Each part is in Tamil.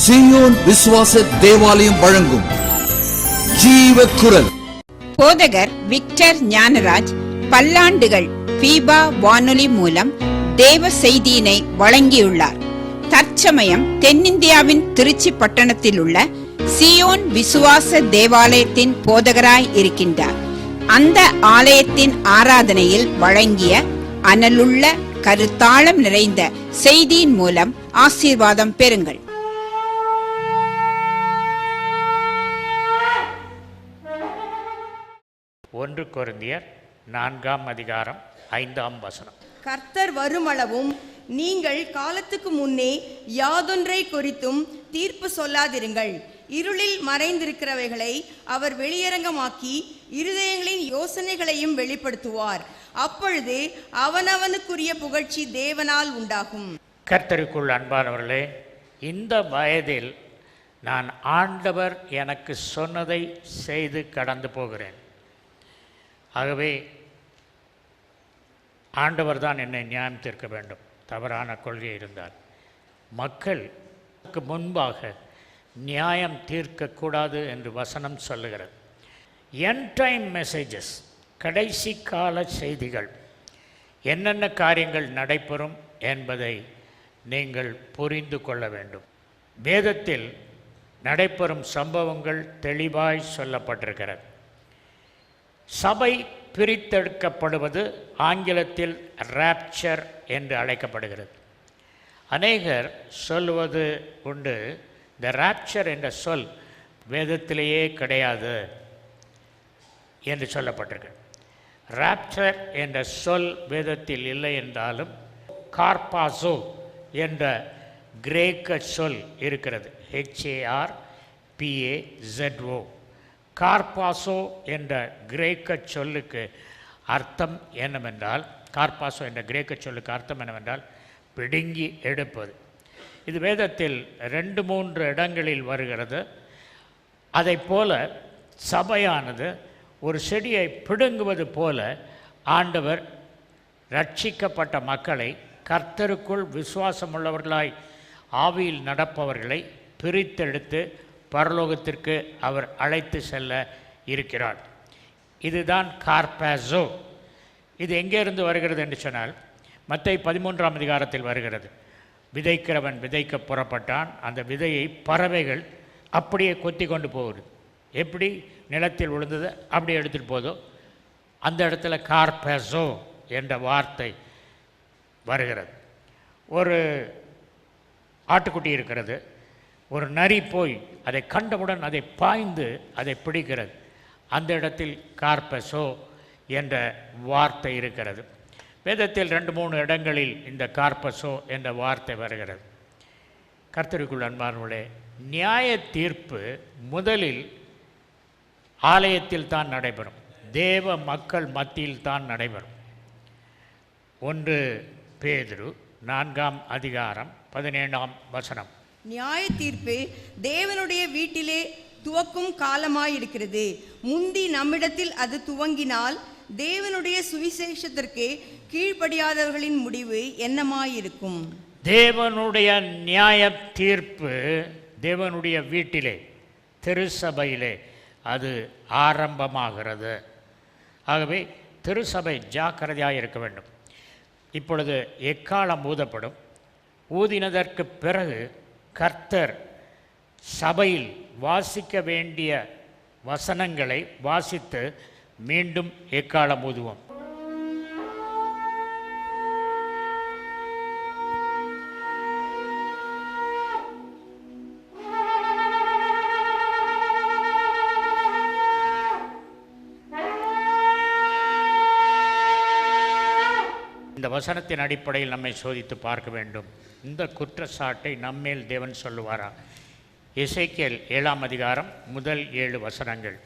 சீயோன் விசுவாச தேவாலயம் வழங்கும் ஜீவ குரல். போதகர் விக்டர் ஞானராஜ் பல்லாண்டுகள் பீபா வானொலி மூலம் தேவ செய்தியினை வழங்கியுள்ளார். தற்சமயம் தென்னிந்தியாவின் திருச்சி பட்டணத்தில் உள்ள சீயோன் விசுவாச தேவாலயத்தின் போதகராய் இருக்கின்றார். அந்த ஆலயத்தின் ஆராதனையில் வழங்கிய அனலுள்ள கருத்தாளம் நிறைந்த செய்தியின் மூலம் ஆசீர்வாதம் பெறுங்கள். 1 கொரிந்தியர் 4ஆம் அதிகாரம் 5ஆம் வசனம். கர்த்தர் வருமளவும் நீங்கள் காலத்துக்கு முன்னே யாதொன்றை குறித்தும் தீர்ப்பு சொல்லாதிருங்கள். இருளில் மறைந்திருக்கிறவைகளை அவர் வெளியரங்கமாக்கி இருதயங்களின் யோசனைகளையும் வெளிப்படுத்துவார். அப்பொழுது அவனவனுக்குரிய புகழ்ச்சி தேவனால் உண்டாகும். கர்த்தருக்குள் அன்பானவர்களே, இந்த வயதில் நான் ஆண்டவர் எனக்கு சொன்னதை செய்து கடந்து போகிறேன். ஆகவே ஆண்டவர் தான் என்னை நியாயம் தீர்க்க வேண்டும். தவறான கொள்கை இருந்தால் மக்களுக்கு முன்பாக நியாயம் தீர்க்கக்கூடாது என்று வசனம் சொல்லுகிறது. எண்ட் டைம் மெசேஜஸ், கடைசி கால செய்திகள், என்னென்ன காரியங்கள் நடைபெறும் என்பதை நீங்கள் புரிந்து கொள்ள வேண்டும். வேதத்தில் நடைபெறும் சம்பவங்கள் தெளிவாய் சொல்லப்பட்டிருக்கிறது. சபை பிரித்தெடுக்கப்படுவது ஆங்கிலத்தில் ராப்சர் என்று அழைக்கப்படுகிறது. அநேகர் சொல்லுவது உண்டு, இந்த ராப்சர் என்ற சொல் வேதத்திலேயே கிடையாது என்று சொல்லப்பட்டிருக்கு. ராப்சர் என்ற சொல் வேதத்தில் இல்லை என்றாலும் கார்பாசோ என்ற கிரேக்க சொல் இருக்கிறது. HARPAZO. கார்பாசோ என்ற கிரேக்க சொல்லுக்கு அர்த்தம் என்னவென்றால், கார்பாசோ என்ற கிரேக்க சொல்லுக்கு அர்த்தம் என்னவென்றால் பிடுங்கி எடுப்பது. இது வேதத்தில் 2-3 இடங்களில் வருகிறது. அதை போல சபையானது ஒரு செடியை பிடுங்குவது போல ஆண்டவர் ரட்சிக்கப்பட்ட மக்களை, கர்த்தருக்குள் விசுவாசமுள்ளவர்களாய் ஆவியில் நடப்பவர்களை பிரித்தெடுத்து பரலோகத்திற்கு அவர் அழைத்து செல்ல இருக்கிறார். இதுதான் கார்பாசோ. இது எங்கேருந்து வருகிறது என்று சொன்னால், மத்தேயு 13ஆம் அதிகாரத்தில் வருகிறது. விதைக்கிறவன் விதைக்க புறப்பட்டான். அந்த விதையை பறவைகள் அப்படியே கொத்தி கொண்டு போகுது. எப்படி நிலத்தில் விழுந்தது அப்படி எடுத்துகிட்டு போதோ, அந்த இடத்துல கார்பாசோ என்ற வார்த்தை வருகிறது. ஒரு ஆட்டுக்குட்டி இருக்கிறது. ஒரு நரி போய் அதை கண்டவுடன் அதை பாய்ந்து அதை பிடிக்கிறது. அந்த இடத்தில் கார்பாசோ என்ற வார்த்தை இருக்கிறது. வேதத்தில் 2-3 இடங்களில் இந்த கார்பாசோ என்ற வார்த்தை வருகிறது. கர்த்தருக்குள் அன்பானவர்களே, நியாய தீர்ப்பு முதலில் ஆலயத்தில் தான் நடைபெறும். தேவ மக்கள் மத்தியில் தான் நடைபெறும். 1 பேதுரு 4ஆம் அதிகாரம் 17ஆம் வசனம். நியாய தீர்ப்பு தேவனுடைய வீட்டிலே துவக்கும் காலமாயிருக்கிறது. முந்தி நம்மிடத்தில் அது துவங்கினால் தேவனுடைய சுவிசேஷத்திற்கு கீழ்ப்படியாதவர்களின் முடிவு என்னமாயிருக்கும்? தேவனுடைய நியாய தீர்ப்பு தேவனுடைய வீட்டிலே, திருச்சபையிலே அது ஆரம்பமாகிறது. ஆகவே திருச்சபை ஜாக்கிரதையாக இருக்க வேண்டும். இப்பொழுது எக்காலம் ஊதப்படும். ஊதினதற்கு பிறகு கர்த்தர் சபையில் வாசிக்க வேண்டிய வசனங்களை வாசித்து மீண்டும் எக்காலம் ஊதுவோம். இந்த வசனத்தின் அடிப்படையில் நம்மை சோதித்து பார்க்க வேண்டும். இந்த குற்றச்சாட்டை நம்மேல் தேவன் சொல்லுவாரா? எசேக்கியேல் 7ஆம் அதிகாரம் முதல் 7 வசனங்கள்.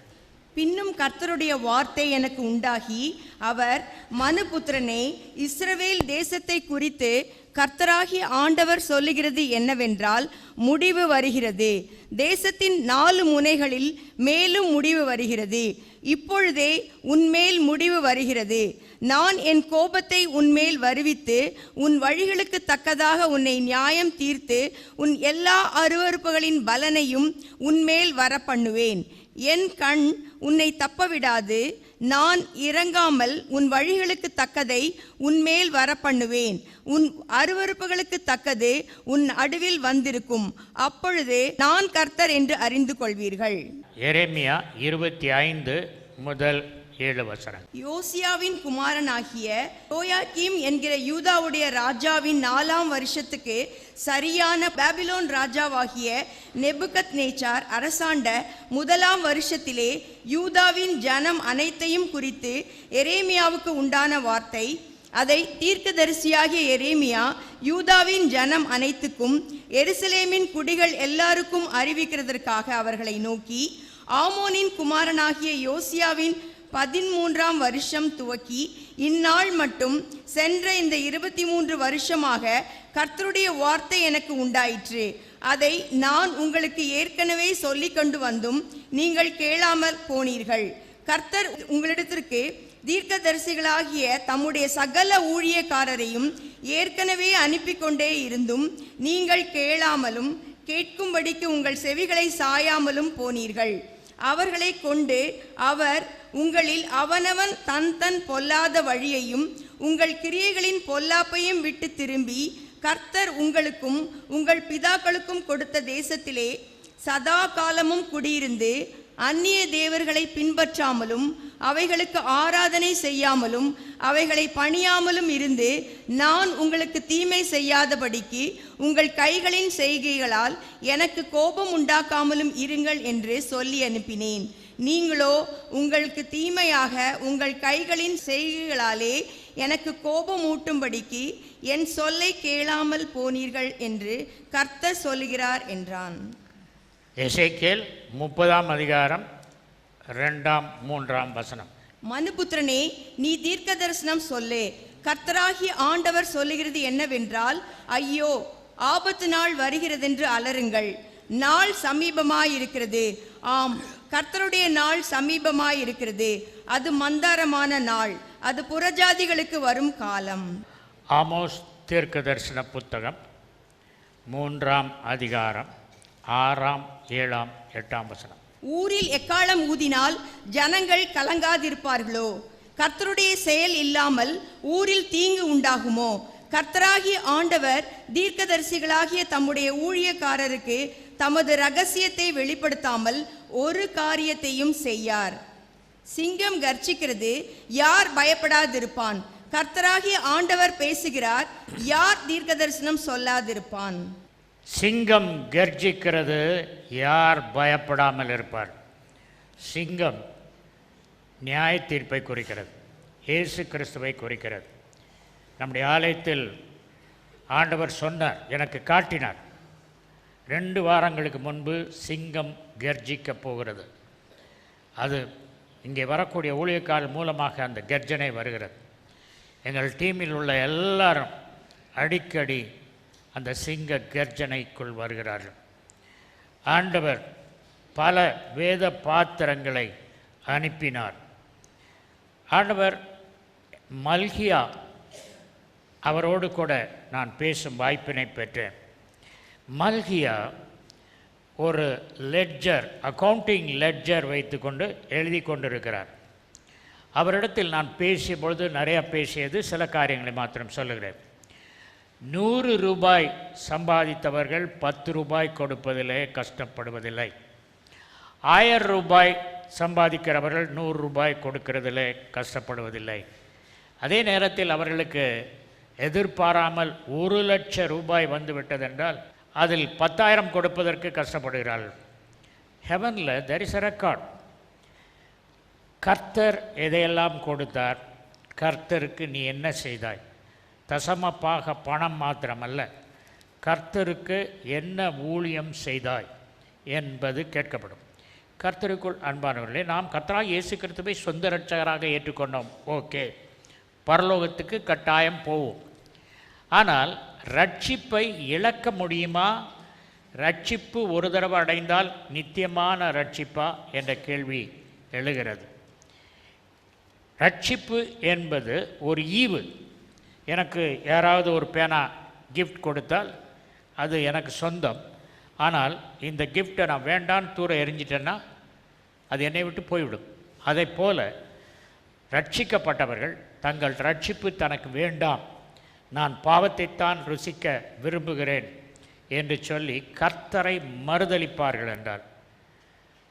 பின்னும் கர்த்தருடைய வார்த்தை எனக்கு உண்டாகி, அவர் மனுபுத்திரனே, இஸ்ரவேல் தேசத்தை குறித்து கர்த்தராகிய ஆண்டவர் சொல்லுகிறது என்னவென்றால், முடிவு வருகிறது. தேசத்தின் 4 முனைகளில் மேலும் முடிவு வருகிறது. இப்பொழுதே உன்மேல் முடிவு வருகிறது. நான் என் கோபத்தை உன்மேல் வருவித்து உன் வழிகளுக்கு தக்கதாக உன்னை நியாயம் தீர்த்து உன் எல்லா அருவருப்புகளின் பலனையும் உன்மேல் வரப்பண்ணுவேன். என் கண் உன்னை தப்பவிடாது. நான் இறங்காமல் உன் வழிகளுக்கு தக்கதை உன்மேல் வரப்பண்ணுவேன். உன் அருவருப்புகளுக்கு தக்கது உன் அடுவில் வந்திருக்கும். அப்பொழுது நான் கர்த்தர் என்று அறிந்து கொள்வீர்கள். எரேமியா 25 முதல் 7 வசனம். யோசியாவின் குமாரனாகிய யோயாக்கீம் என்கிற யூதாவுடைய ராஜாவின் 4ஆம் வருஷத்துக்கு சரியான பாபிலோன் ராஜாவாகிய நெபுகத்நேச்சார் அரசாண்ட 1ஆம் வருஷத்திலே யூதாவின் ஜனம் அனைத்தையும் குறித்து எரேமியாவுக்கு உண்டான வார்த்தை. அதை தீர்க்கதரிசியாகிய எரேமியா யூதாவின் ஜனம் அனைத்துக்கும் எருசலேமின் குடிகள் எல்லாருக்கும் அறிவிக்கிறதற்காக அவர்களை நோக்கி, ஆமோனின் குமாரனாகிய யோசியாவின் 13ஆம் வருஷம் துவக்கி இந்நாள் மட்டும் சென்ற இந்த 23 வருஷமாக கர்த்தருடைய வார்த்தை எனக்கு உண்டாயிற்று. அதை நான் உங்களுக்கு ஏற்கனவே சொல்லி கொண்டு வந்தும் நீங்கள் கேளாமல் போனீர்கள். கர்த்தர் உங்களிடத்திற்கு தீர்க்கதரிசிகளாகிய தம்முடைய சகல ஊழியக்காரரையும் ஏற்கனவே அனுப்பி கொண்டே இருந்தும் நீங்கள் கேளாமலும் கேட்கும்படிக்கு உங்கள் செவிகளை சாயாமலும் போனீர்கள். அவர்களை கொண்டு அவர் உங்களில் அவனவன் தன் பொல்லாத வழியையும் உங்கள் கிரியைகளின் பொல்லாப்பையும் விட்டு திரும்பி கர்த்தர் உங்களுக்கும் உங்கள் பிதாக்களுக்கும் கொடுத்த தேசத்திலே சதா காலமும் குடியிருந்து அந்நிய தேவர்களை பின்பற்றாமலும் அவைகளுக்கு ஆராதனை செய்யாமலும் அவைகளை பணியாமலும் இருந்து நான் உங்களுக்கு தீமை செய்யாதபடிக்கு உங்கள் கைகளின் செய்கைகளால் எனக்கு கோபம் உண்டாக்காமலும் இருங்கள் என்று சொல்லி அனுப்பினேன். நீங்களோ உங்களுக்கு தீமையாக உங்கள் கைகளின் செய்கைகளாலே எனக்கு கோபம் ஊட்டும்படிக்கு என் சொல்லை கேளாமல் போனீர்கள் என்று கர்த்தர் சொல்லுகிறார் என்றான். எசேக்கியேல் 30ஆம் அதிகாரம் 2ஆம் 3ஆம் வசனம். மனுபுத்திரனே, நீ தீர்க்க தரிசனம் சொல்லு. கர்த்தராகிய ஆண்டவர் சொல்லுகிறது என்னவென்றால், ஐயோ, ஆபத்து நாள் வருகிறதென்று அலறுங்கள். நாள் சமீபமாயிருக்கிறது. ஆம், கர்த்தருடைய நாள் சமீபமாயிருக்கிறது. அது மந்தாரமான நாள். அது புறஜாதிகளுக்கு வரும் காலம். ஆமோஸ் தீர்க்க தரிசன புத்தகம் 3ஆம் அதிகாரம் 6ஆம் 7ஆம் 8ஆம் வசனம். ஊரில் எக்காலம் ஊதினால் ஜனங்கள் கலங்காதிருப்பார்களோ? கர்த்தருடைய செயல் இல்லாமல் ஊரில் தீங்கு உண்டாகுமோ? கர்த்தராகிய ஆண்டவர் தீர்க்கதரிசிகளாகிய தம்முடைய ஊழியக்காரருக்கு தமது இரகசியத்தை வெளிப்படுத்தாமல் ஒரு காரியத்தையும் செய்யார். சிங்கம் கர்ச்சிக்கிறது, யார் பயப்படாதிருப்பான்? கர்த்தராகிய ஆண்டவர் பேசுகிறார், யார் தீர்க்கதரிசனம் சொல்லாதிருப்பான்? சிங்கம் கர்ஜிக்கிறது, யார் பயப்படாமல் இருப்பார்? சிங்கம் நியாய தீர்ப்பை குறிக்கிறது, இயேசு கிறிஸ்துவை குறிக்கிறது. நம்முடைய ஆலயத்தில் ஆண்டவர் சொன்னார், எனக்கு காட்டினார். 2 வாரங்களுக்கு முன்பு சிங்கம் கர்ஜிக்கப் போகிறது. அது இங்கே வரக்கூடிய ஊழியக்காரர் மூலமாக அந்த கர்ஜனை வருகிறது. எங்கள் டீமில் உள்ள எல்லாரும் அடிக்கடி அந்த சிங்க கர்ஜனைக்குள் வருகிறார்கள். ஆண்டவர் பல வேத பாத்திரங்களை அனுப்பினார். ஆண்டவர் மல்கியா அவரோடு கூட நான் பேசும் வாய்ப்பினை பெற்றேன். மல்கியா ஒரு லெட்ஜர், அக்கவுண்டிங் லெட்ஜர் வைத்துக்கொண்டு எழுதி கொண்டிருக்கிறார். அவரிடத்தில் நான் பேசிய பொழுது நிறையா பேசியது, சில காரியங்களை மாத்திரம் சொல்லுகிறேன். 100 ரூபாய் சம்பாதித்தவர்கள் 10 ரூபாய் கொடுப்பதிலே கஷ்டப்படுவதில்லை. 1000 ரூபாய் சம்பாதிக்கிறவர்கள் 100 ரூபாய் கொடுக்கிறதிலே கஷ்டப்படுவதில்லை. அதே நேரத்தில் அவர்களுக்கு எதிர்பாராமல் 1 லட்சம் ரூபாய் வந்துவிட்டதென்றால் அதில் 10,000 கொடுப்பதற்கு கஷ்டப்படுகிறார்கள். ஹெவனில் தெர் இஸ் எ ரெக்கார்ட். கர்த்தர் எதையெல்லாம் கொடுத்தார், கர்த்தருக்கு நீ என்ன செய்தாய்? தசமப்பாக பணம் மாத்திரமல்ல, கர்த்தருக்கு என்ன ஊழியம் செய்தாய் என்பது கேட்கப்படும். கர்த்தருக்குள் அன்பானவர்களே, நாம் கர்த்தராக இயேசு கிறிஸ்துவை சொந்த இரட்சகராக ஏற்றுக்கொண்டோம். ஓகே, பரலோகத்துக்கு கட்டாயம் போவோம். ஆனால் ரட்சிப்பை இழக்க முடியுமா? ரட்சிப்பு ஒரு தடவை அடைந்தால் நித்தியமான ரட்சிப்பா என்ற கேள்வி எழுகிறது. ரட்சிப்பு என்பது ஒரு ஈவு. எனக்கு யாராவது ஒரு பேனா கிஃப்ட் கொடுத்தால் அது எனக்கு சொந்தம். ஆனால் இந்த கிஃப்டை நான் வேண்டான்னு தூர எறிஞ்சிட்டேன்னா அது என்னை விட்டு போய்விடும். அதை போல ரட்சிக்கப்பட்டவர்கள் தங்கள் ரட்சிப்பு தனக்கு வேண்டாம், நான் பாவத்தைத்தான் ருசிக்க விரும்புகிறேன் என்று சொல்லி கர்த்தரை மறுதலிப்பார்கள் என்றால்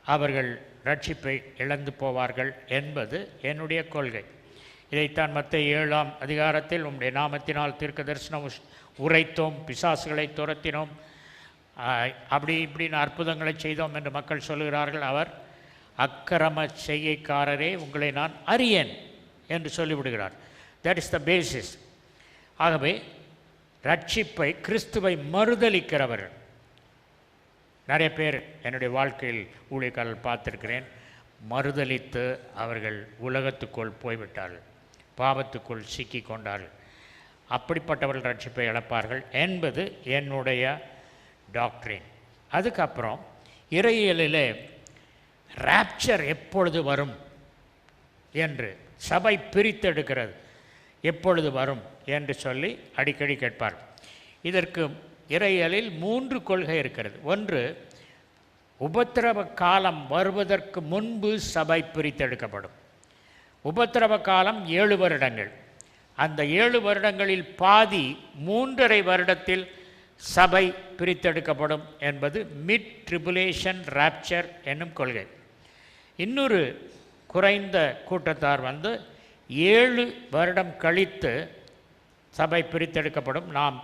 அவர்கள் ரட்சிப்பை இழந்து போவார்கள் என்பது என்னுடைய கொள்கை. இதைத்தான் மத்தேயு 7ஆம் அதிகாரத்தில் உம்முடைய நாமத்தினால் தீர்க்க தரிசனம் உரைத்தோம், பிசாசுகளை துரத்தினோம், அப்படி இப்படின்னு அற்புதங்களை செய்தோம் என்று மக்கள் சொல்லுகிறார்கள். அவர் அக்கிரம செய்கைக்காரரே உங்களை நான் அறியேன் என்று சொல்லிவிடுகிறார். That is the basis. ஆகவே ரட்சிப்பை, கிறிஸ்துவை மறுதலிக்கிறவர்கள் நிறைய பேர் என்னுடைய வாழ்க்கையில் ஊழியக்காரர்கள் பார்த்துருக்கிறேன். மறுதலித்து அவர்கள் உலகத்துக்குள் போய்விட்டார்கள், பாவத்துக்குள் சிக்கி கொண்டார்கள். அப்படிப்பட்டவர்கள் ரட்சிப்பை இழப்பார்கள் என்பது என்னுடைய டாக்ட்ரின். அதுக்கப்புறம் இறையியலிலே ராப்சர் எப்பொழுது வரும் என்று, சபை பிரித்தெடுக்கிறது எப்பொழுது வரும் என்று சொல்லி அடிக்கடி கேட்பார். இதற்கு இறையியலில் 3 கொள்கை இருக்கிறது. ஒன்று, உபத்திரவ காலம் வருவதற்கு முன்பு சபை பிரித்தெடுக்கப்படும். உபத்திரவ காலம் 7 வருடங்கள். அந்த 7 வருடங்களில் பாதி 3.5 வருடத்தில் சபை பிரித்தெடுக்கப்படும் என்பது மிட் ட்ரிபுலேஷன் ராப்சர் என்னும் கொள்கை. இன்னொரு குறைந்த கூட்டத்தார் 7 வருடம் கழித்து சபை பிரித்தெடுக்கப்படும், நாம்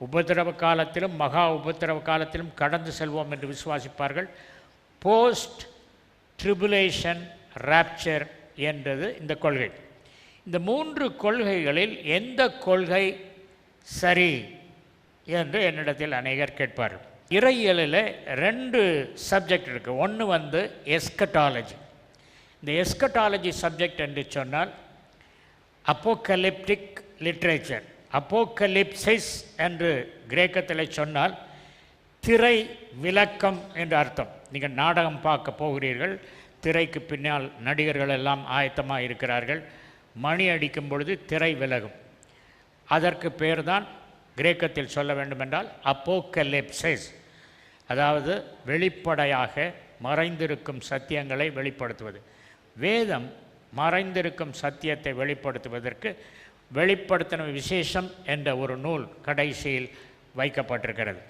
உபத்திரவ காலத்திலும் மகா உபத்திரவ காலத்திலும் கடந்து செல்வோம் என்று விசுவாசிப்பார்கள். போஸ்ட் ட்ரிபுலேஷன் ராப்சர் என்றது இந்த கொள்கை. இந்த 3 கொள்கைகளில் எந்த கொள்கை சரி என்று என்னிடத்தில் அநேகர் கேட்பார்கள். இறையியலில் 2 சப்ஜெக்ட் இருக்குது. ஒன்று எஸ்கட்டாலஜி. இந்த எஸ்கட்டாலஜி சப்ஜெக்ட் என்று சொன்னால் அப்போகலிப்டிக் லிட்ரேச்சர். அப்போகலிப்சிஸ் என்று கிரேக்கத்தில் சொன்னால் திரை விளக்கம் என்று அர்த்தம். நீங்கள் நாடகம் பார்க்க போகிறீர்கள், திரைக்கு பின்னால் நடிகர்கள் எல்லாம் ஆயத்தமாக இருக்கிறார்கள், மணி அடிக்கும் பொழுது திரை விலகும். அதற்கு பேர் தான் கிரேக்கத்தில் சொல்ல வேண்டுமென்றால் அப்போகலிப்சிஸ். அதாவது வெளிப்படையாக மறைந்திருக்கும் சத்தியங்களை வெளிப்படுத்துவது. வேதம் மறைந்திருக்கும் சத்தியத்தை வெளிப்படுத்துவதற்கு வெளிப்படுத்தின விசேஷம் என்ற ஒரு நூல் கடைசியில் வைக்கப்பட்டிருக்கிறது.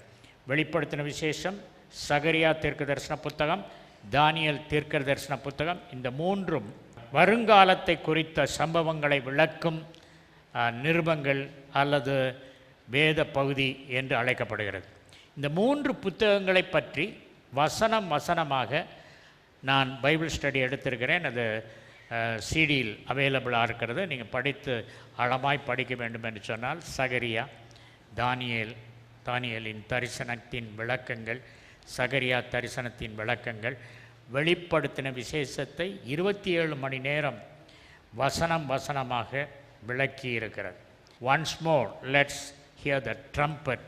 வெளிப்படுத்தின விசேஷம், சகரியா தீர்க்க தரிசன புத்தகம், தானியேல் தீர்க்க தரிசன புத்தகம். இந்த 3ம் வருங்காலத்தை குறித்த சம்பவங்களை விளக்கும் நிருபங்கள் அல்லது வேத பகுதி என்று அழைக்கப்படுகிறது. இந்த 3 புத்தகங்களை பற்றி வசனமாக நான் பைபிள் ஸ்டடி எடுத்திருக்கிறேன். அது சிடியில் அவைலபிளாக இருக்கிறது. நீங்கள் படித்து ஆழமாய் படிக்க வேண்டும் என்று சொன்னால் சகரியா, தானியேலின் தரிசனத்தின் விளக்கங்கள், சகரியா தரிசனத்தின் விளக்கங்கள், வெளிப்படுத்தின விசேஷத்தை 27 மணி நேரம் வசனமாக விளக்கி இருக்கிறது. Once more let's hear the trumpet.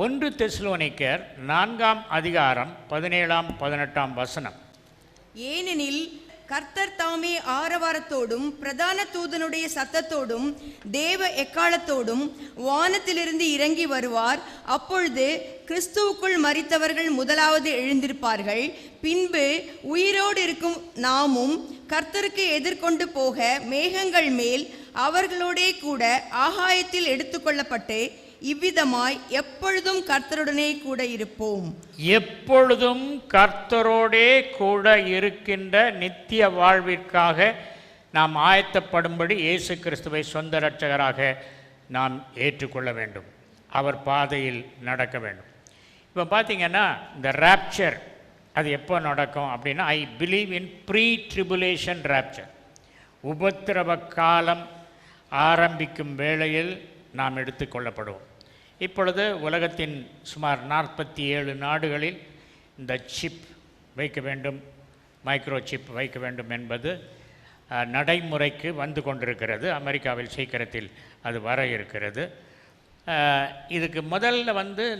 ஒன்று தெசலோனிக்கர் 4ஆம் அதிகாரம் 17ஆம் 18ஆம் வசனம். ஏனெனில் கர்த்தர் தாமே ஆரவாரத்தோடும் பிரதான தூதனுடைய சத்தத்தோடும் தேவ எக்காலத்தோடும் வானத்திலிருந்து இறங்கி வருவார். அப்பொழுது கிறிஸ்துவுக்குள் மரித்தவர்கள் முதலாவது எழுந்திருப்பார்கள். பின்பு உயிரோடு இருக்கும் நாமும் கர்த்தருக்கு எதிர்கொண்டு போக மேகங்கள் மேல் அவர்களோடே கூட ஆகாயத்தில் எடுத்துக்கொள்ளப்பட்டு இவ்விதமாய் எப்பொழுதும் கர்த்தருடனே கூட இருப்போம். எப்பொழுதும் கர்த்தரோடே கூட இருக்கின்ற நித்திய வாழ்விற்காக நாம் ஆயத்தப்படும்படி இயேசு கிறிஸ்துவை சொந்த இரட்சகராக நாம் ஏற்றுக்கொள்ள வேண்டும். அவர் பாதையில் நடக்க வேண்டும். இப்போ பார்த்தீங்கன்னா இந்த ராப்சர் அது எப்போ நடக்கும் அப்படின்னா, I believe in pre tribulation rapture. உபத்திரவ காலம் ஆரம்பிக்கும் வேளையில் நாம் எடுத்துக்கொள்ளப்படுவோம். இப்பொழுது உலகத்தின் சுமார் 47 நாடுகளில் இந்த சிப் வைக்க வேண்டும், மைக்ரோ சிப் வைக்க வேண்டும் என்பது நடைமுறைக்கு வந்து கொண்டிருக்கிறது. அமெரிக்காவில் சீக்கிரத்தில் அது வர இருக்கிறது. இதுக்கு முதல்ல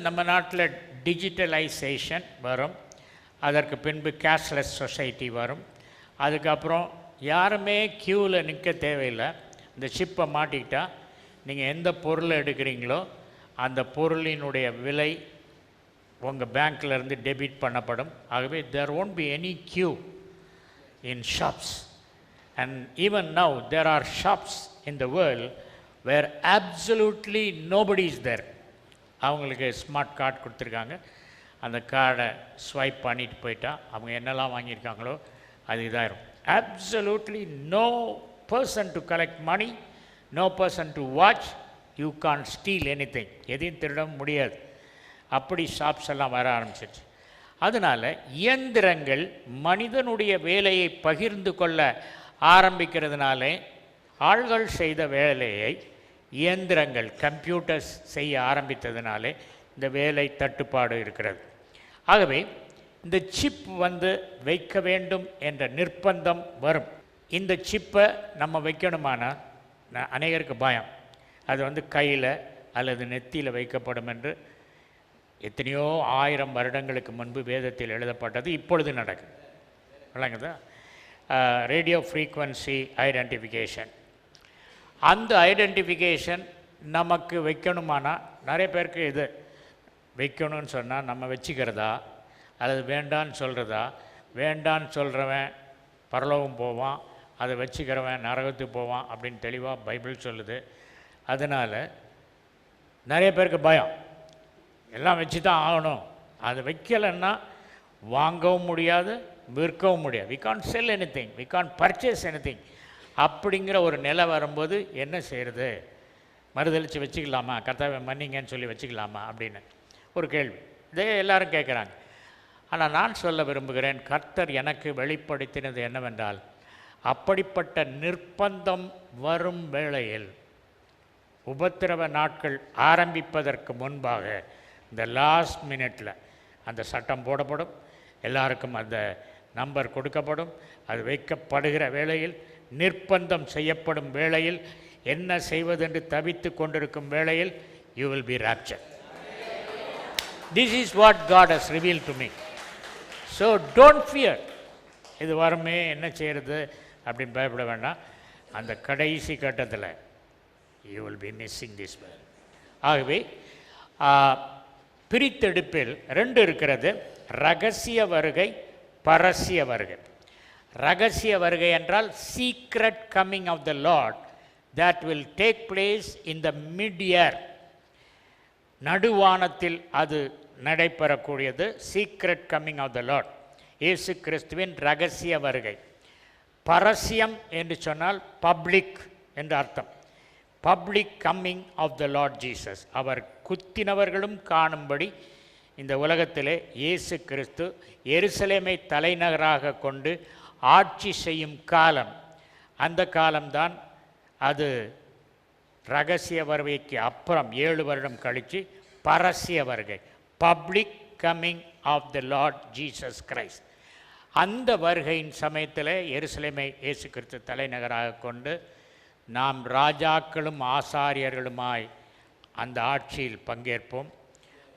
நம்ம நாட்டில் டிஜிட்டலைசேஷன் வரும், அதற்கு பின்பு கேஷ்லெஸ் சொசைட்டி வரும். அதுக்கப்புறம் யாருமே க்யூவில் நிற்க தேவையில்லை. இந்த சிப்பை மாட்டிக்கிட்டால் நீங்கள் எந்த பொருளை எடுக்கிறீங்களோ அந்த பொருளினுடைய விலை உங்கள் பேங்க்லேருந்து டெபிட் பண்ணப்படும். ஆகவே there won't be any queue in shops. And even now there are shops in the world where absolutely nobody is there. அவங்களுக்கு ஸ்மார்ட் கார்டு கொடுத்துருக்காங்க. அந்த கார்டை ஸ்வைப் பண்ணிட்டு போயிட்டா அவங்க என்னெல்லாம் வாங்கியிருக்காங்களோ அது இதாயிரும். Absolutely no person to collect money, no person to watch, you can't steal anything. எதையும் திருட முடியாது. அப்படி ஷாப்ஸ் எல்லாம் வர ஆரம்பிச்சிச்சு. அதனால் இயந்திரங்கள் மனிதனுடைய வேலையை பகிர்ந்து கொள்ள ஆரம்பிக்கிறதுனாலே ஆள்கள் செய்த வேலையை இயந்திரங்கள் கம்ப்யூட்டர்ஸ் செய்ய ஆரம்பித்ததுனாலே இந்த வேலை தட்டுப்பாடு இருக்கிறது. ஆகவே இந்த சிப் வைக்க வேண்டும் என்ற நிர்பந்தம் வரும். இந்த சிப்பை நம்ம வைக்கணுமானா அநேகருக்கு பயம். அது கையில் அல்லது நெத்தியில் வைக்கப்படும் என்று எத்தனையோ 1000 வருடங்களுக்கு முன்பு வேதத்தில் எழுதப்பட்டது இப்பொழுது நடக்குது. விளங்குதா? Radio frequency identification. அந்த ஐடென்டிஃபிகேஷன் நமக்கு வைக்கணுமானா நிறைய பேருக்கு இது வைக்கணும்னு சொன்னால் நம்ம வச்சுக்கிறதா அல்லது வேண்டான்னு சொல்கிறதா? வேண்டான்னு சொல்கிறவன் பரலோகம் போவான், அதை வச்சுக்கிறவன் நரகத்துக்கு போவான் அப்படின்னு தெளிவாக பைபிள் சொல்லுது. அதனால் நிறைய பேருக்கு பயம், எல்லாம் வச்சு தான் ஆகணும். அது வைக்கலைன்னா வாங்கவும் முடியாது, விற்கவும் முடியாது. We can't sell anything, we can't purchase anything. அப்படிங்கிற ஒரு நிலை வரும்போது என்ன செய்கிறது? மறுதளித்து வச்சுக்கலாமா, கர்த்தாவை மன்னிங்கன்னு சொல்லி வச்சுக்கலாமா அப்படின்னு ஒரு கேள்வி. இதே எல்லாரும் கேட்குறாங்க. ஆனால் நான் சொல்ல விரும்புகிறேன், கர்த்தர் எனக்கு வெளிப்படுத்தினது என்னவென்றால், அப்படிப்பட்ட நிர்பந்தம் வரும் வேளையில் உபத்திரவ நாட்கள் ஆரம்பிப்பதற்கு முன்பாக இந்த லாஸ்ட் மினிட்டில் அந்த சட்டம் போடப்படும், எல்லாருக்கும் அந்த நம்பர் கொடுக்கப்படும். அது வைக்கப்படுகிற வேளையில், நிர்பந்தம் செய்யப்படும் வேளையில், என்ன செய்வதென்று தவித்து கொண்டிருக்கும் வேளையில் you will be raptured. This is what God has revealed to me. So don't fear. இது வருமே என்ன செய்கிறது அப்படின்னு பயப்பட வேண்டாம். அந்த கடைசி கட்டத்தில் you will be missing this one. ஆகவே பிரித்தெடுப்பில் 2 இருக்கிறது, ரகசிய வருகை, பரசிய வருகை. ரகசிய வருகை என்றால் secret coming of the Lord that will take place in the mid-year. நடுவானத்தில் அது நடைபெறக்கூடியது secret coming of the Lord, இயேசு கிறிஸ்துவின் ரகசிய வருகை. பரசியம் என்று சொன்னால் பப்ளிக் என்று அர்த்தம். Public coming of the Lord Jesus. அவர் குத்தினவர்களும் காணும்படி இந்த உலகத்திலே இயேசு கிறிஸ்து எருசலேமை தலைநகராக கொண்டு ஆட்சி செய்யும் காலம். அந்த காலம்தான் அது ரகசிய வருகைக்கு அப்புறம் 7 வருடம் கழித்து பரசிய வருகை, public coming of the Lord Jesus Christ. அந்த வருகையின் சமயத்தில் எருசலேமை இயேசு கிறிஸ்து தலைநகராக கொண்டு நாம் ராஜாக்களும் ஆசாரியர்களுமாய் அந்த ஆட்சியில் பங்கேற்போம்.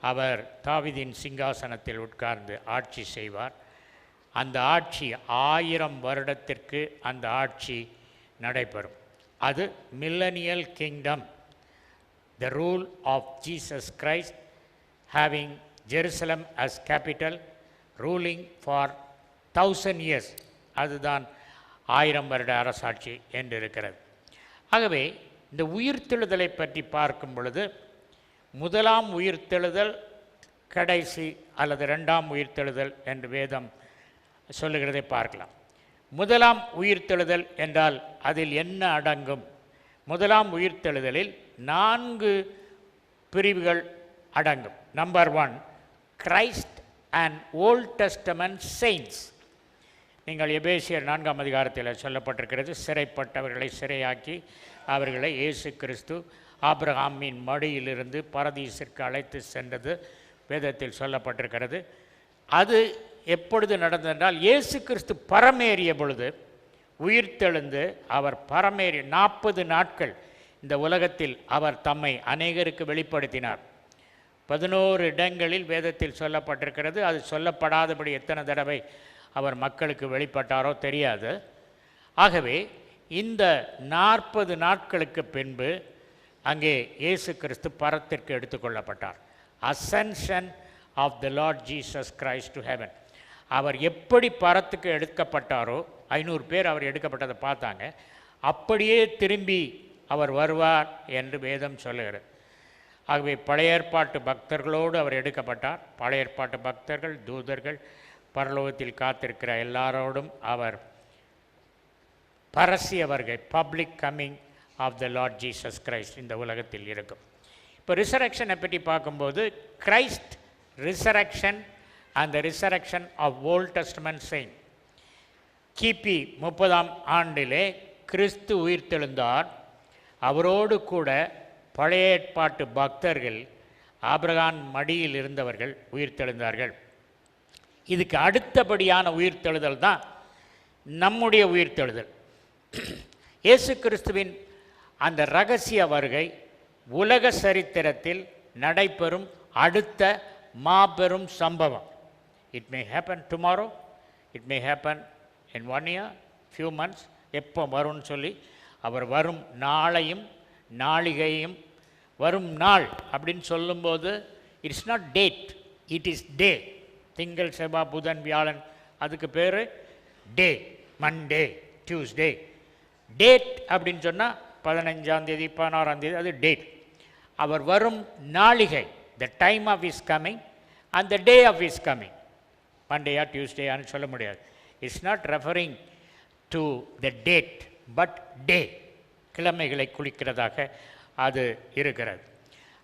அவர் தாவீதின் சிங்காசனத்தில் உட்கார்ந்து ஆட்சி செய்வார். அந்த ஆட்சி 1000 வருடத்திற்கு அந்த ஆட்சி நடைபெறும். அது millennial kingdom, the rule of Jesus Christ, having Jerusalem as capital, ruling for 1000 years. அதுதான் 1000 வருட அரசாட்சி என்று இருக்கிறது. ஆகவே இந்த உயிர்த்தெழுதலை பற்றி பார்க்கும் பொழுது, முதலாம் உயிர்த்தெழுதல், கடைசி அல்லது 2ஆம் உயிர்த்தெழுதல் என்று வேதம் சொல்லுகிறதை பார்க்கலாம். முதலாம் உயிர்த்தெழுதல் என்றால் அதில் என்ன அடங்கும்? முதலாம் உயிர்த்தெழுதலில் 4 பிரிவுகள் அடங்கும். Number 1, Christ and Old Testament saints. நீங்கள் எபேசியர் 4ஆம் அதிகாரத்தில் சொல்லப்பட்டிருக்கிறது, சிறைப்பட்டவர்களை சிறையாக்கி அவர்களை இயேசு கிறிஸ்து ஆபிரகாமின் மடியிலிருந்து பரதீசிற்கு அழைத்து சென்றது வேதத்தில் சொல்லப்பட்டிருக்கிறது. அது எப்பொழுது நடந்ததென்றால், இயேசு கிறிஸ்து பரமேறிய பொழுது உயிர்த்தெழுந்து அவர் பரமேறி 40 நாட்கள் இந்த உலகத்தில் அவர் தம்மை அநேகருக்கு வெளிப்படுத்தினார். 11 இடங்களில் வேதத்தில் சொல்லப்பட்டிருக்கிறது. அது சொல்லப்படாதபடி எத்தனை தடவை அவர் மக்களுக்கு வெளிப்பட்டாரோ தெரியாது. ஆகவே இந்த 40 நாட்களுக்கு பின்பு அங்கே இயேசு கிறிஸ்து பரத்திற்கு எடுத்துக்கொள்ளப்பட்டார். Ascension of the Lord Jesus Christ to heaven. அவர் எப்படி பரத்துக்கு எடுக்கப்பட்டாரோ, 500 பேர் அவர் எடுக்கப்பட்டதை பார்த்தாங்க, அப்படியே திரும்பி அவர் வருவார் என்று வேதம் சொல்லுகிறது. ஆகவே பழைய ஏற்பாட்டு பக்தர்களோடு அவர் எடுக்கப்பட்டார். பழைய ஏற்பாட்டு பக்தர்கள், தூதர்கள், பரலோகத்தில் காத்திருக்கிற எல்லாரோடும் அவர் பரசிய வருகை, public coming of the Lord Jesus Christ இந்த உலகத்தில் இருக்கும். இப்போ ரிசரக்ஷனை பற்றி பார்க்கும்போது, Christ resurrection and the resurrection of Old Testament saint. கிபி 30ஆம் ஆண்டிலே கிறிஸ்து உயிர்த்தெழுந்தார். அவரோடு கூட பழைய ஏற்பாட்டு பக்தர்கள், ஆபிரகாம் மடியில் இருந்தவர்கள் உயிர்த்தெழுந்தார்கள். இதுக்கு அடுத்தபடியான உயிர்த்தெழுதல் தான் நம்முடைய உயிர்த்தெழுதல். இயேசு கிறிஸ்துவின் அந்த இரகசிய வருகை உலக சரித்திரத்தில் நடைபெறும் அடுத்த மாபெரும் சம்பவம். It may happen tomorrow, it may happen in 1 year, few months. எப்போ வரும்னு சொல்லி அவர் வரும் நாளையும் நாளிகையும், வரும் நாள் அப்படின்னு சொல்லும்போது it's not date, it is day. திங்கள், செவ்வாய், புதன், வியாழன், அதுக்கு பேர் டே. Monday, Tuesday. டேட் அப்படின்னு சொன்னால் 15ஆம் தேதி, 16ஆம் தேதி, அது டேட். அவர் வரும் நாளிகை, the time of is coming and the day of is coming. மண்டேயா டியூஸ்டேயான்னு சொல்ல முடியாது. It's not referring to the date but day. கிழமைகளை குறிக்கிறதாக அது இருக்கிறது.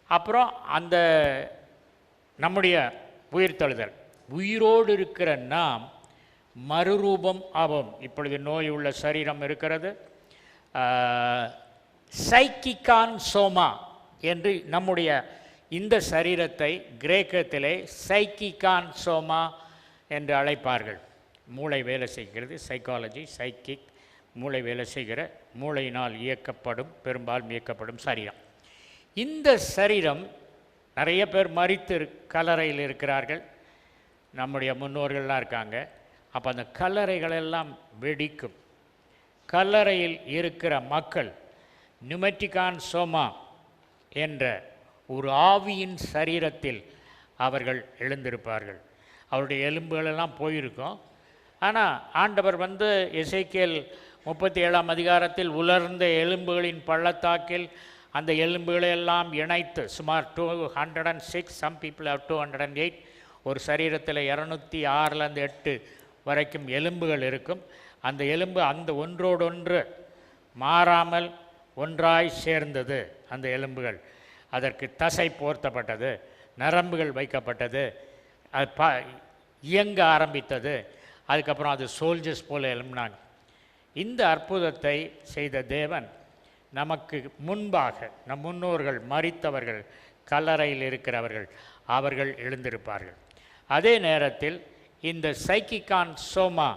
அப்புறம் அந்த நம்முடைய உயிர்த்தெழுதல், உயிரோடு இருக்கிற நாம் மறுரூபம் ஆவோம். இப்பொழுது நோய் உள்ள சரீரம் இருக்கிறது. சைக்கிகான் சோமா என்று நம்முடைய இந்த சரீரத்தை கிரேக்கத்திலே சைக்கிகான் சோமா என்று அழைப்பார்கள். மூளை வேலை செய்கிறது, சைக்காலஜி, சைக்கிக், மூளை வேலை செய்கிற, மூளையினால் இயக்கப்படும், பெரும்பாலும் இயக்கப்படும் சரீரம். இந்த சரீரம் நிறைய பேர் மரித்து கல்லறையில் இருக்கிறார்கள். நம்முடைய முன்னோர்கள்லாம் இருக்காங்க. அப்போ அந்த கல்லறைகளெல்லாம் வெடிக்கும். கல்லறையில் இருக்கிற மக்கள் நியூமெட்டிகான் சோமா என்ற ஒரு ஆவியின் சரீரத்தில் அவர்கள் எழுந்திருப்பார்கள். அவருடைய எலும்புகளெல்லாம் போயிருக்கும். ஆனால் ஆண்டவர் எசேக்கியேல் 37ஆம் அதிகாரத்தில் உலர்ந்த எலும்புகளின் பள்ளத்தாக்கில் அந்த எலும்புகளெல்லாம் இணைத்து சுமார் 206, சம் பீப்புள் ஹவ் 208, ஒரு சரீரத்தில் 206லேருந்து 8 வரைக்கும் எலும்புகள் இருக்கும். அந்த எலும்பு அந்த ஒன்றோடொன்று மாறாமல் ஒன்றாய் சேர்ந்தது. அந்த எலும்புகள், அதற்கு தசை போர்த்தப்பட்டது, நரம்புகள் வைக்கப்பட்டது, அது இயங்க ஆரம்பித்தது. அதுக்கப்புறம் அது சோல்ஜர்ஸ் போல் எழும்பினாங்க. இந்த அற்புதத்தை செய்த தேவன் நமக்கு முன்பாக நம் முன்னோர்கள் மரித்தவர்கள், கல்லறையில் இருக்கிறவர்கள், அவர்கள் எழுந்திருப்பார்கள். அதே நேரத்தில் இந்த சைக்கிகான் சோமா,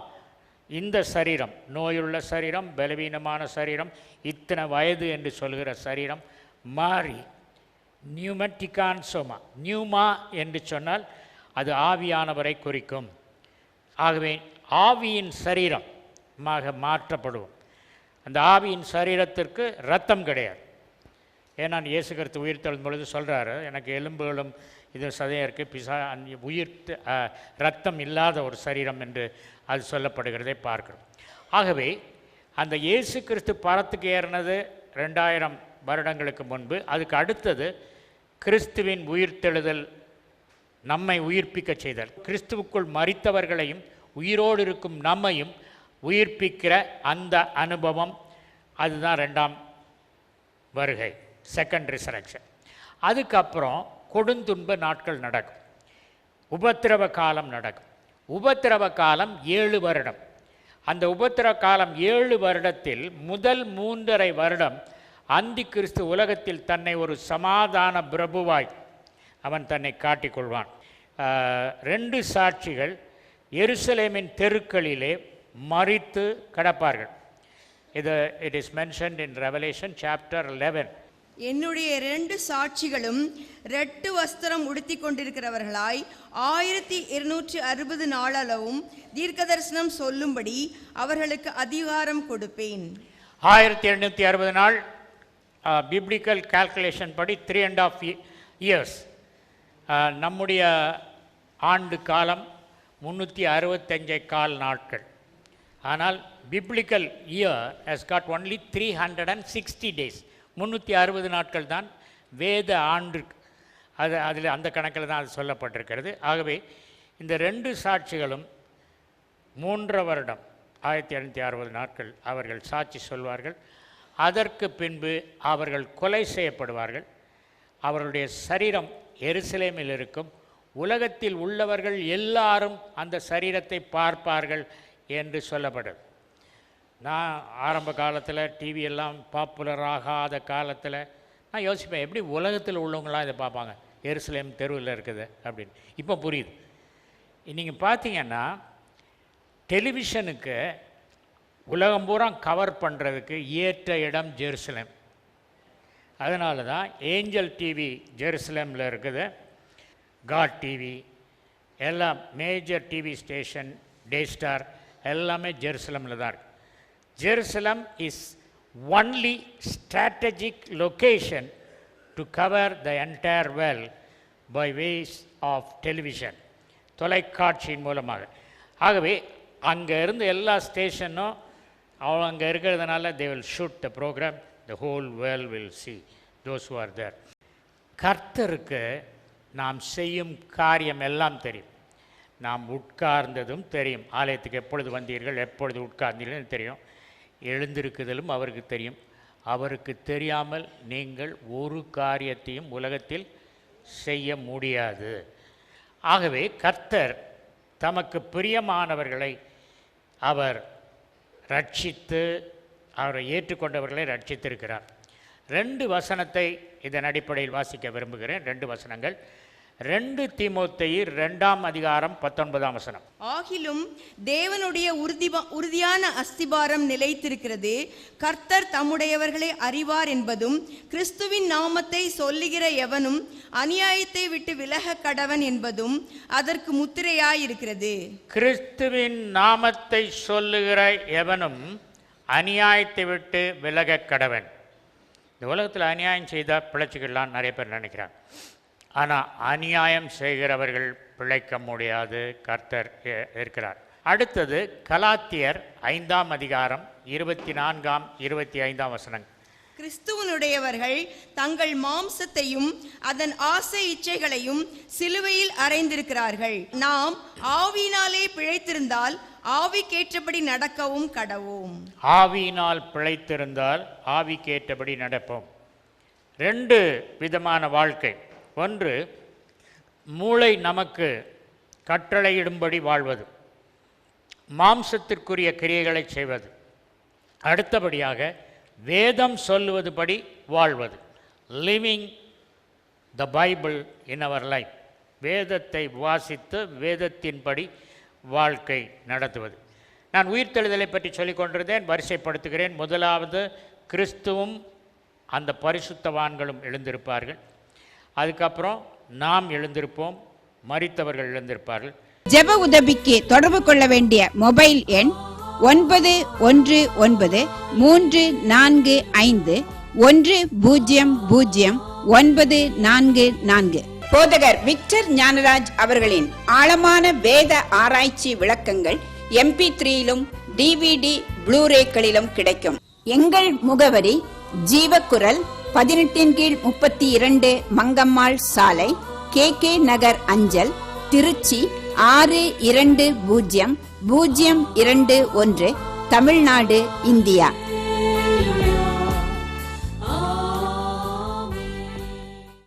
இந்த சரீரம், நோயுள்ள சரீரம், பலவீனமான சரீரம், இத்தனை வயது என்று சொல்கிற சரீரம் மாறி நியூமெட்டிகான் சோமா, நியூமா என்று சொன்னால் அது ஆவியானவரை குறிக்கும். ஆகவே ஆவியின் சரீரமாக மாற்றப்படுவோம். அந்த ஆவியின் சரீரத்திற்கு இரத்தம் கிடையாது. ஏன்னா இயேசு கிறிஸ்து உயிர்த்தெழும் பொழுது சொல்கிறாரு, எனக்கு எலும்புகளும் இது சதையாக இருக்குது, இரத்தம் இல்லாத ஒரு சரீரம் என்று அது சொல்லப்படுகிறதை பார்க்கிறோம். ஆகவே அந்த இயேசு கிறிஸ்து பரத்துக்கு ஏறினது 2000 வருடங்களுக்கு முன்பு. அதுக்கு அடுத்தது கிறிஸ்துவின் உயிர்த்தெழுதல், நம்மை உயிர்ப்பிக்க செய்தல். கிறிஸ்துவுக்குள் மரித்தவர்களையும் உயிரோடு இருக்கும் நம்மையும் உயிர்ப்பிக்கிற அந்த அனுபவம், அதுதான் 2ஆம் வருகை, செகண்ட் ரிசரக்ஷன். அதுக்கப்புறம் கொடுந்துன்ப நாட்கள் நடக்கும், உபத்திரவ காலம் நடக்கும். உபத்திரவ காலம் 7 வருடம். அந்த உபத்திர காலம் 7 வருடத்தில் முதல் 3.5 வருடம் அந்தி கிறிஸ்து உலகத்தில் தன்னை ஒரு சமாதான பிரபுவாய் அவன் தன்னை காட்டிக்கொள்வான். 2 சாட்சிகள் எருசலேமின் தெருக்களிலே மரித்து கிடப்பார்கள். It is mentioned in Revelation chapter 11. என்னுடைய 2 சாட்சிகளும் ரெட்டு வஸ்திரம் உடுத்தி கொண்டிருக்கிறவர்களாய் 1260 நாளளவும் தீர்க்க தரிசனம் சொல்லும்படி அவர்களுக்கு அதிகாரம் கொடுப்பேன். 1260 நாள் பிப்ளிக்கல் கால்குலேஷன் படி 3.5 இயர்ஸ். நம்முடைய ஆண்டு காலம் 365 நாட்கள். ஆனால் biblical year has got only 360 days. 360 நாட்கள் தான் வேத ஆண்டு. அதில் அந்த கணக்கில் தான் அது சொல்லப்பட்டிருக்கிறது. ஆகவே இந்த 2 சாட்சிகளும் 3 வருடம் 1760 நாட்கள் அவர்கள் சாட்சி சொல்வார்கள். அதற்கு பின்பு அவர்கள் கொலை செய்யப்படுவார்கள். அவர்களுடைய சரீரம் எருசலேமில் இருக்கும். உலகத்தில் உள்ளவர்கள் எல்லாரும் அந்த சரீரத்தை பார்ப்பார்கள் என்று சொல்லப்படுது. நான் ஆரம்ப காலத்தில் டிவி எல்லாம் பாப்புலர் ஆகாத காலத்தில் நான் யோசிப்பேன், எப்படி உலகத்தில் உள்ளவங்களாம் இதை பார்ப்பாங்க, எருசலேம் தெருவில் இருக்குது அப்படின்னு. இப்போ புரியுது. நீங்கள் பார்த்தீங்கன்னா டெலிவிஷனுக்கு உலகம் பூரா கவர் பண்ணுறதுக்கு ஏற்ற இடம் ஜெருசலேம். அதனால தான் ஏஞ்சல் டிவி ஜெருசலேமில் இருக்குது. காட் டிவி, எல்லா மேஜர் டிவி ஸ்டேஷன், டே ஸ்டார் எல்லாமே ஜெருசலேமில் தான் இருக்குது. Jerusalem is only strategic location to cover the entire world by ways of television, தொலைக்காட்சியின் மூலமாக. ஆகவே அங்கே இருந்து எல்லா ஸ்டேஷனும் அங்கே இருக்கிறதுனால they will shoot the program, the whole world will see those who are there. கர்த்தருக்கு நாம் செய்யும் காரியம் எல்லாம் தெரியும். நாம் உட்கார்ந்ததும் தெரியும். ஆலயத்துக்கு எப்பொழுது வந்தீர்கள், எப்பொழுது உட்கார்ந்தீர்கள் தெரியும். எழுந்திருக்குதலும் அவருக்கு தெரியும். அவருக்கு தெரியாமல் நீங்கள் ஒரு காரியத்தையும் உலகத்தில் செய்ய முடியாது. ஆகவே கர்த்தர் தமக்கு பிரியமானவர்களை அவர் ரட்சித்து, அவரை ஏற்றுக்கொண்டவர்களை ரட்சித்திருக்கிறார். 2 வசனத்தை இதன் அடிப்படையில் வாசிக்க விரும்புகிறேன். 2 வசனங்கள். 2 தீமோத்தேயு 2ஆம் அதிகாரம் 19ஆம் வசனம். ஆகிலும் தேவனுடைய உறுதியான அஸ்திபாரம் நிலைத்திருக்கிறது. கர்த்தர் தம்முடையவர்களை அறிவார் என்பதும், கிறிஸ்துவின் நாமத்தை சொல்லுகிற எவனும் அநியாயத்தை விட்டு விலக கடவன் என்பதும் அதற்கு முத்திரையாயிருக்கிறது. கிறிஸ்துவின் நாமத்தை சொல்லுகிற எவனும் அநியாயத்தை விட்டு விலக கடவன். இந்த உலகத்தில் அநியாயம் செய்தால் பிழைச்சிக்கலாம் நிறைய பேர் நினைக்கிறாங்க. ஆனால் அநியாயம் செய்கிறவர்கள் பிழைக்க முடியாது. கர்த்தர் இருக்கிறார். அடுத்தது கலாத்தியர் 5ஆம் அதிகாரம் 24ஆம் 25ஆம் வசனம். கிறிஸ்துவனுடையவர்கள் தங்கள் மாம்சத்தையும் அதன் ஆசை இச்சைகளையும் சிலுவையில் அறைந்திருக்கிறார்கள். நாம் ஆவியினாலே பிழைத்திருந்தால் ஆவிக்கேற்றபடி நடக்கவும் கடவோம். ஆவியினால் பிழைத்திருந்தால் ஆவிக்கேற்றபடி நடப்போம். 2 விதமான வாழ்க்கை. ஒன்று, மூளை நமக்கு கட்டளையிடும்படி வாழ்வது, மாம்சத்திற்குரிய கிரியைகளை செய்வது. அடுத்தபடியாக வேதம் சொல்லுவதுபடி வாழ்வது, living the Bible in our life. வேதத்தை வாசித்து வேதத்தின்படி வாழ்க்கை நடத்துவது. நான் உயிர்த்தெழுதலை பற்றி சொல்லிக் கொண்டிருந்தேன், வரிசைப்படுத்துகிறேன். முதலாவது, கிறிஸ்துவும் அந்த பரிசுத்தவான்களும் எழுந்திருப்பார்கள். அதுக்கப்புறம் நாம் எழுந்திருப்போம், மரித்தவர்கள் எழுந்திருப்பார்கள். ஜெப உதவிக்கு தொடர்பு கொள்ள வேண்டிய மொபைல் எண் 919451009444. போதகர் விக்டர் ஞானராஜ் அவர்களின் ஆழமான வேத ஆராய்ச்சி விளக்கங்கள் MP3யிலும் DVD ப்ளூரேக்களிலும் கிடைக்கும். எங்கள் முகவரி ஜீவக்குரல் 18/32 மங்கம்மாள் சாலை, KK நகர் அஞ்சல், திருச்சி 620021, தமிழ்நாடு, இந்தியா.